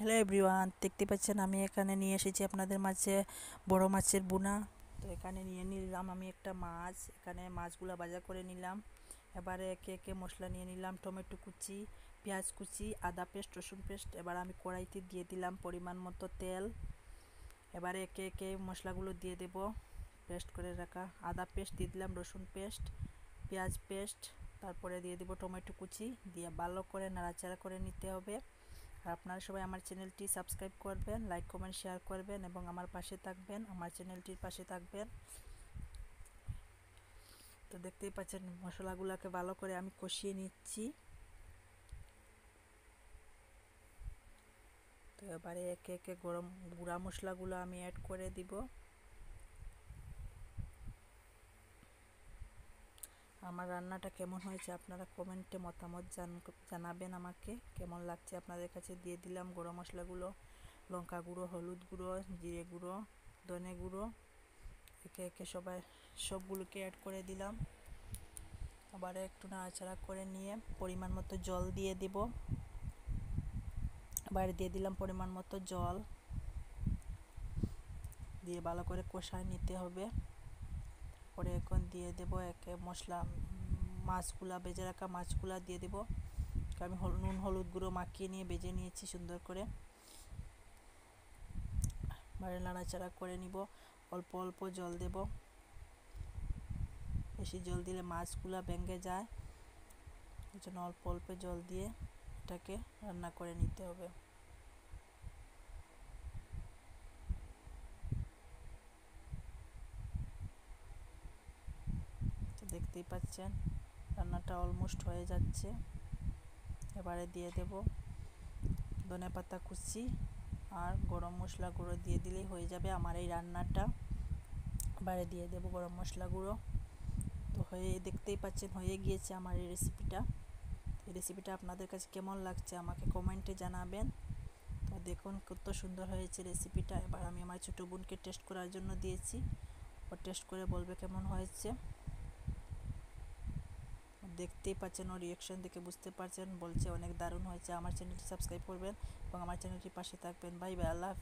Hello everyone, দেখতে পাচ্ছেন আমি এখানে নিয়ে এসেছি আপনাদের মাঝে বড় মাছের বুনা। তো এখানে নিয়ে নিলাম আমি একটা মাছ, এখানে মাছগুলো ভাজা করে নিলাম। এবারে একে একে মশলা নিয়ে নিলাম, টমেটো কুচি, পেঁয়াজ কুচি, আদা পেস্ট, রসুন পেস্ট। এবার আমি কড়াইতে দিয়ে দিলাম পরিমাণ মতো তেল। এবারে একে একে মশলাগুলো দিয়ে দেব। পেস্ট করে রাখা আদা পেস্ট দিয়ে দিলাম, রসুন পেস্ট, পেঁয়াজ পেস্ট, তারপরে দিয়ে দেব টমেটো কুচি, দিয়ে ভালো করে নাড়াচাড়া করে নিতে হবে। আর আপনারা সবাই আমার চ্যানেলটি সাবস্ক্রাইব করবেন, লাইক কমেন্ট শেয়ার করবেন এবং আমার পাশে থাকবেন, আমার চ্যানেলটির পাশে থাকবেন। তো দেখতেই পাচ্ছেন মশলাগুলোকে ভালো করে আমি কষিয়ে নিচ্ছি। তো এবারে একে একে গরম গুঁড়া মশলাগুলো আমি অ্যাড করে দিব। আমার রান্নাটা কেমন হয়েছে আপনারা কমেন্টে মতামত জানাবেন আমাকে, কেমন লাগছে আপনাদের কাছে। দিয়ে দিলাম গরম মশলাগুলো, লঙ্কা গুঁড়ো, হলুদ গুঁড়ো, জিরে গুঁড়ো, ধনে গুঁড়ো। একে একে সবগুলোকে অ্যাড করে দিলাম। আবার একটু নাড়াচাড়া করে নিয়ে পরিমাণ মতো জল দিয়ে দিব। আবার দিয়ে দিলাম পরিমাণ মতো জল, দিয়ে ভালো করে কষায় নিতে হবে। পরে এখন দিয়ে দেব একে মাছগুলা, ভেজে রাখা মাছগুলা দিয়ে দেব। আমি নুন হলুদ গুঁড়ো মাখিয়ে নিয়ে ভেজে নিয়েছি সুন্দর করে। এবারে নাড়াচাড়া করে নিব, অল্প অল্প জল দেব। বেশি জল দিলে মাছগুলা ভেঙে যায়, এই জন্য অল্প অল্প জল দিয়ে এটাকে রান্না করে নিতে হবে। তো দেখতেই পাচ্ছেন রান্নাটা অলমোস্ট হয়ে যাচ্ছে। এবারে দিয়ে দেব ধনেপাতা কুচি আর গরম মশলা গুঁড়ো, দিয়ে দিলেই হয়ে যাবে আমার এই রান্নাটা। এবারে দিয়ে দেব গরম মশলা গুঁড়ো। তো দেখতেই পাচ্ছেন হয়ে গিয়েছে আমার এই রেসিপিটা। এই রেসিপিটা আপনাদের কাছে কেমন লাগছে আমাকে কমেন্টে জানাবেন। তো দেখুন কত সুন্দর হয়েছে রেসিপিটা। এবার আমি আমার ছোটো বোনকে টেস্ট করার জন্য দিয়েছি, ও টেস্ট করে বলবে কেমন হয়েছে। দেখতেই পাচ্ছেন ওর রিয়াকশন দেখে বুঝতে পারছেন, বলছে অনেক দারুণ হয়েছে। আমার চ্যানেলটি সাবস্ক্রাইব করবেন এবং আমার চ্যানেলটির পাশে থাকবেন। বাই বাই, আল্লাহ হাফিজ।